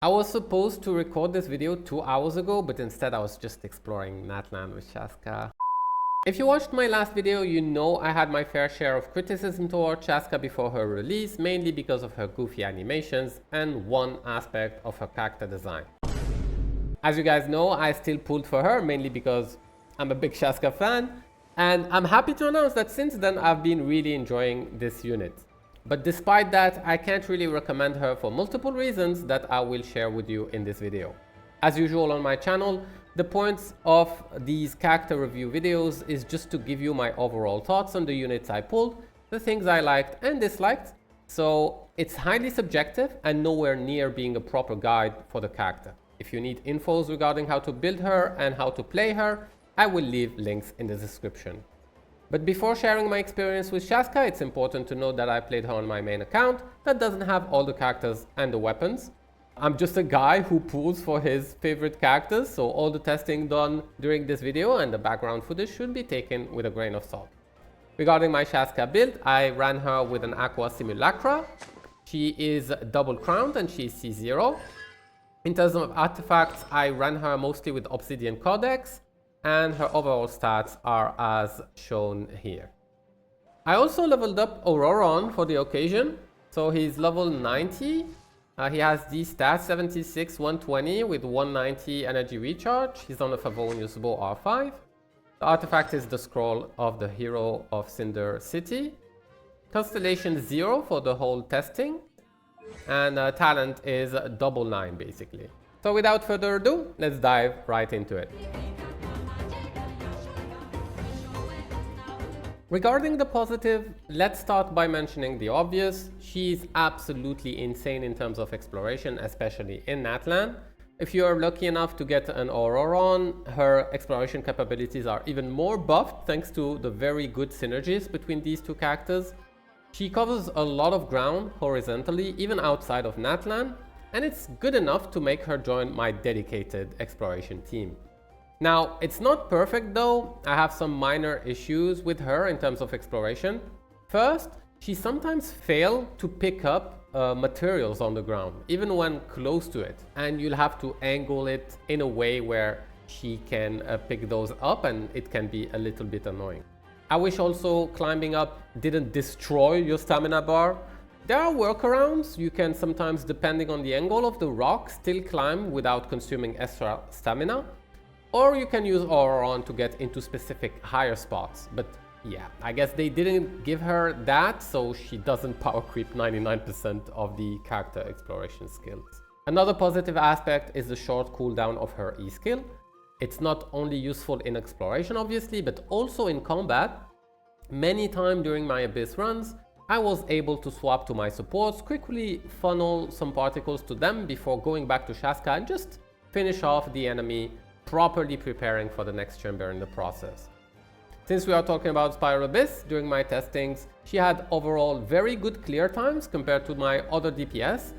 I was supposed to record this video 2 hours ago, but instead I was just exploring Natlan with Chasca. If you watched my last video, you know I had my fair share of criticism toward Chasca before her release, mainly because of her goofy animations and one aspect of her character design. As you guys know, I still pulled for her, mainly because I'm a big Chasca fan, and I'm happy to announce that since then I've been really enjoying this unit. But despite that, I can't really recommend her for multiple reasons that I will share with you in this video. As usual on my channel, the points of these character review videos is just to give you my overall thoughts on the units I pulled, the things I liked and disliked. So it's highly subjective and nowhere near being a proper guide for the character. If you need infos regarding how to build her and how to play her, I will leave links in the description. But before sharing my experience with Chasca, it's important to note that I played her on my main account that doesn't have all the characters and the weapons. I'm just a guy who pulls for his favorite characters, so all the testing done during this video and the background footage should be taken with a grain of salt. Regarding my Chasca build, I ran her with an Aqua Simulacra. She is double crowned and she is C0. In terms of artifacts, I ran her mostly with Obsidian Codex, and her overall stats are as shown here. I also leveled up Auroron for the occasion, so he's level 90. He has these stats: 76, 120 with 190 energy recharge. He's on a Favonius Bow R5. The artifact is the Scroll of the Hero of Cinder City. Constellation 0 for the whole testing, and talent is 99 basically. So without further ado, let's dive right into it. Regarding the positive, let's start by mentioning the obvious. She's absolutely insane in terms of exploration, especially in Natlan. If you're lucky enough to get an Auroron, her exploration capabilities are even more buffed thanks to the very good synergies between these two characters. She covers a lot of ground horizontally, even outside of Natlan, and it's good enough to make her join my dedicated exploration team. Now, it's not perfect though. I have some minor issues with her in terms of exploration. First, she sometimes fails to pick up materials on the ground, even when close to it. And you'll have to angle it in a way where she can pick those up, and it can be a little bit annoying. I wish also climbing up didn't destroy your stamina bar. There are workarounds. You can sometimes, depending on the angle of the rock, still climb without consuming extra stamina. Or you can use Auroron to get into specific higher spots. But yeah, I guess they didn't give her that, so she doesn't power creep 99% of the character exploration skills. Another positive aspect is the short cooldown of her E skill. It's not only useful in exploration obviously, but also in combat. Many times during my Abyss runs, I was able to swap to my supports, quickly funnel some particles to them before going back to Chasca and just finish off the enemy, properly preparing for the next chamber in the process. Since we are talking about Spiral Abyss, during my testings, she had overall very good clear times compared to my other DPS,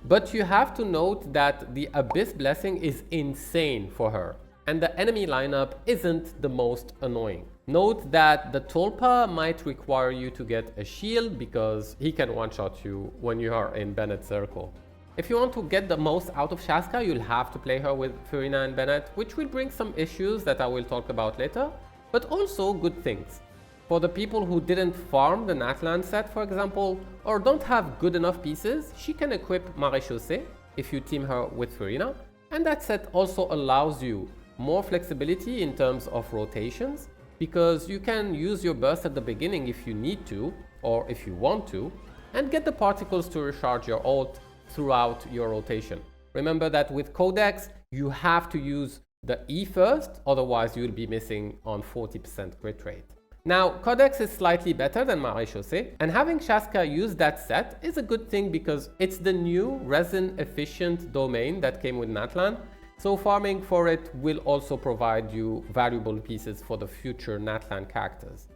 but you have to note that the Abyss Blessing is insane for her, and the enemy lineup isn't the most annoying. Note that the Tulpa might require you to get a shield because he can one-shot you when you are in Bennett's circle. If you want to get the most out of Chasca, you'll have to play her with Furina and Bennett, which will bring some issues that I will talk about later, but also good things. For the people who didn't farm the Natlan set, for example, or don't have good enough pieces, she can equip Maréchaussée if you team her with Furina, and that set also allows you more flexibility in terms of rotations, because you can use your burst at the beginning if you need to, or if you want to, and get the particles to recharge your ult throughout your rotation. Remember that with Codex, you have to use the E first, otherwise you'll be missing on 40% crit rate. Now, Codex is slightly better than Maréchaussée, and having Chasca use that set is a good thing because it's the new resin-efficient domain that came with Natlan, so farming for it will also provide you valuable pieces for the future Natlan characters.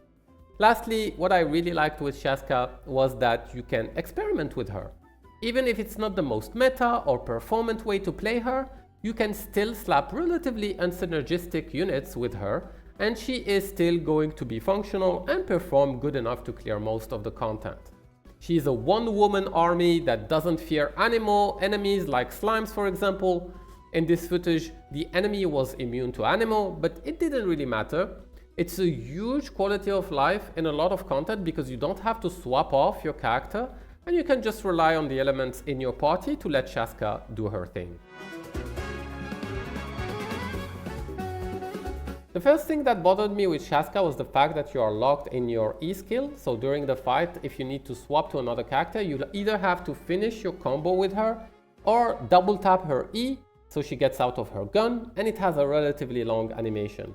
Lastly, what I really liked with Chasca was that you can experiment with her. Even if it's not the most meta or performant way to play her, you can still slap relatively unsynergistic units with her, and she is still going to be functional and perform good enough to clear most of the content. She's a one-woman army that doesn't fear enemies like slimes, for example. In this footage, the enemy was immune to animal, but it didn't really matter. It's a huge quality of life in a lot of content because you don't have to swap off your character and you can just rely on the elements in your party to let Chasca do her thing. The first thing that bothered me with Chasca was the fact that you are locked in your E skill. So during the fight, if you need to swap to another character, you'll either have to finish your combo with her or double tap her E so she gets out of her gun, and it has a relatively long animation.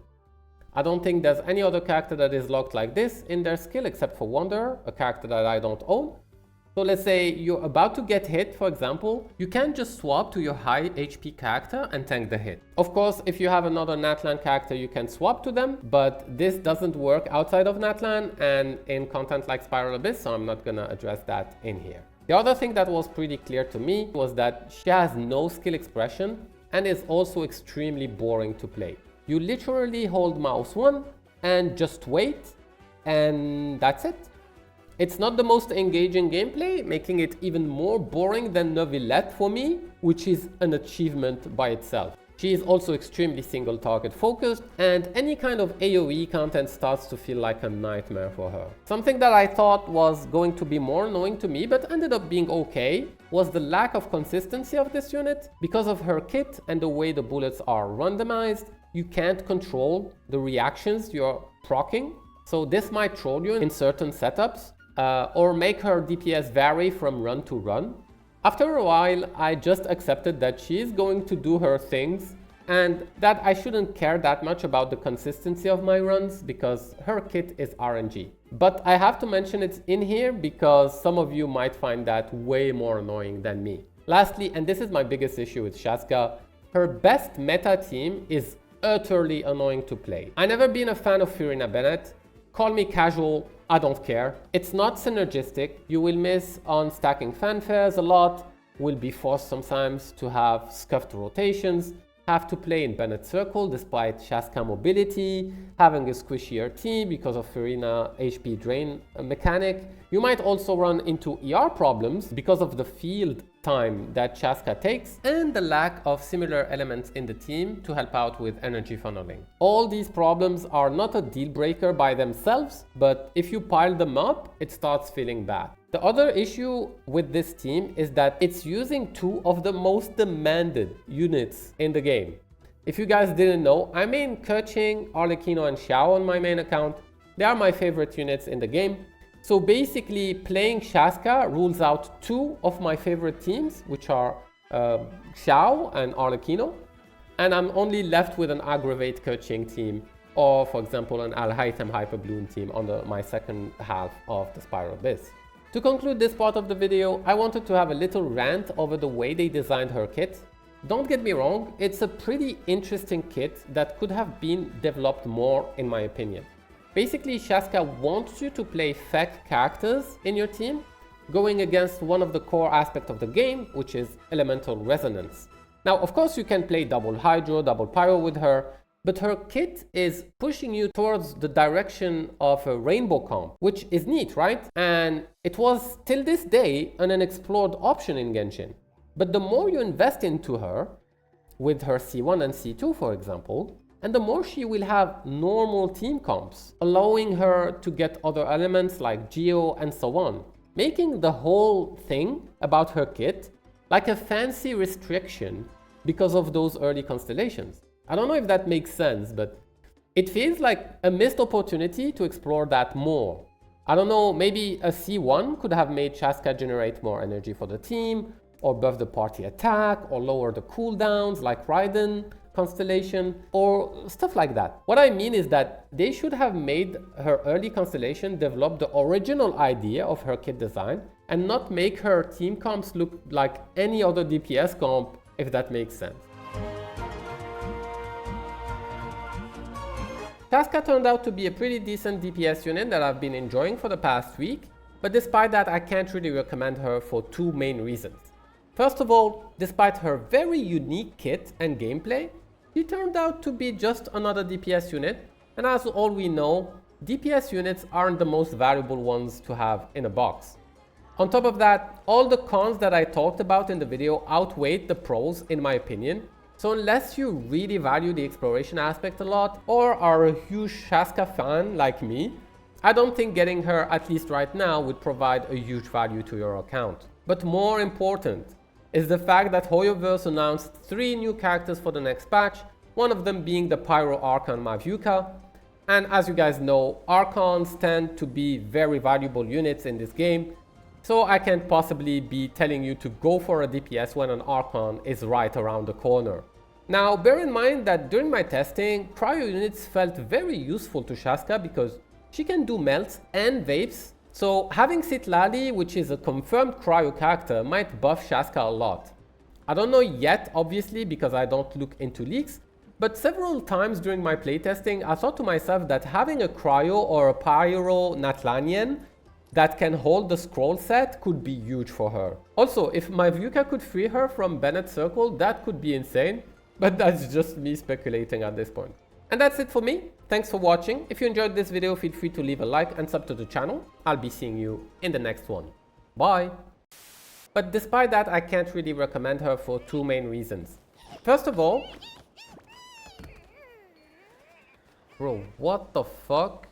I don't think there's any other character that is locked like this in their skill except for Wanderer, a character that I don't own. So let's say you're about to get hit, for example, you can just swap to your high HP character and tank the hit. Of course, if you have another Natlan character, you can swap to them, but this doesn't work outside of Natlan and in content like Spiral Abyss, so I'm not gonna address that in here. The other thing that was pretty clear to me was that she has no skill expression and is also extremely boring to play. You literally hold mouse 1 and just wait, and that's it. It's not the most engaging gameplay, making it even more boring than Neuvillette for me, which is an achievement by itself. She is also extremely single target focused, and any kind of AoE content starts to feel like a nightmare for her. Something that I thought was going to be more annoying to me, but ended up being okay, was the lack of consistency of this unit. Because of her kit and the way the bullets are randomized, you can't control the reactions you're proccing. So this might troll you in certain setups, or make her DPS vary from run to run. After a while, I just accepted that she is going to do her things and that I shouldn't care that much about the consistency of my runs because her kit is RNG. But I have to mention it in here because some of you might find that way more annoying than me. Lastly, and this is my biggest issue with Chasca, her best meta team is utterly annoying to play. I've never been a fan of Furina Bennett. Call me casual, I don't care. It's not synergistic. You will miss on stacking fanfares a lot, will be forced sometimes to have scuffed rotations, have to play in Bennett's circle despite Chasca mobility, having a squishier team because of Furina HP drain mechanic. You might also run into ER problems because of the field time that Chasca takes and the lack of similar elements in the team to help out with energy funneling. All these problems are not a deal breaker by themselves, but if you pile them up, it starts feeling bad. The other issue with this team is that it's using two of the most demanded units in the game. If you guys didn't know, I main Keqing, Arlecchino and Xiao on my main account. They are my favorite units in the game. So basically playing Chasca rules out two of my favorite teams, which are Xiao and Arlecchino. And I'm only left with an Aggravate Keqing team or, for example, an Al-Haytham Hyperbloom team on my second half of the Spiral Abyss. To conclude this part of the video, I wanted to have a little rant over the way they designed her kit. Don't get me wrong, it's a pretty interesting kit that could have been developed more in my opinion. Basically, Chasca wants you to play FEC characters in your team, going against one of the core aspects of the game, which is elemental resonance. Now, of course, you can play double Hydro, double Pyro with her, but her kit is pushing you towards the direction of a rainbow comp, which is neat, right? And it was, till this day, an unexplored option in Genshin. But the more you invest into her, with her C1 and C2, for example, and the more she will have normal team comps, allowing her to get other elements like Geo and so on, making the whole thing about her kit like a fancy restriction because of those early constellations. I don't know if that makes sense, but it feels like a missed opportunity to explore that more. I don't know, maybe a C1 could have made Chasca generate more energy for the team, or buff the party attack, or lower the cooldowns like Raiden constellation, or stuff like that. What I mean is that they should have made her early constellation develop the original idea of her kit design and not make her team comps look like any other DPS comp, if that makes sense. Chasca turned out to be a pretty decent DPS unit that I've been enjoying for the past week, but despite that I can't really recommend her for two main reasons. First of all, despite her very unique kit and gameplay, she turned out to be just another DPS unit, and as all we know, DPS units aren't the most valuable ones to have in a box. On top of that, all the cons that I talked about in the video outweighed the pros in my opinion. So unless you really value the exploration aspect a lot or are a huge Chasca fan like me, I don't think getting her, at least right now, would provide a huge value to your account. But more important is the fact that Hoyoverse announced 3 new characters for the next patch, one of them being the Pyro Archon Mavuka. And as you guys know, Archons tend to be very valuable units in this game, so I can't possibly be telling you to go for a DPS when an Archon is right around the corner. Now bear in mind that during my testing, cryo units felt very useful to Chasca because she can do melts and vapes, so having Citlali, which is a confirmed cryo character, might buff Chasca a lot. I don't know yet obviously because I don't look into leaks, but several times during my playtesting I thought to myself that having a cryo or a pyro Natlanian that can hold the scroll set could be huge for her. Also, if Mavuka could free her from Bennett's Circle, that could be insane, but that's just me speculating at this point. And that's it for me. Thanks for watching. If you enjoyed this video, feel free to leave a like and sub to the channel. I'll be seeing you in the next one. Bye! But despite that, I can't really recommend her for 2 main reasons. First of all... Bro, what the fuck?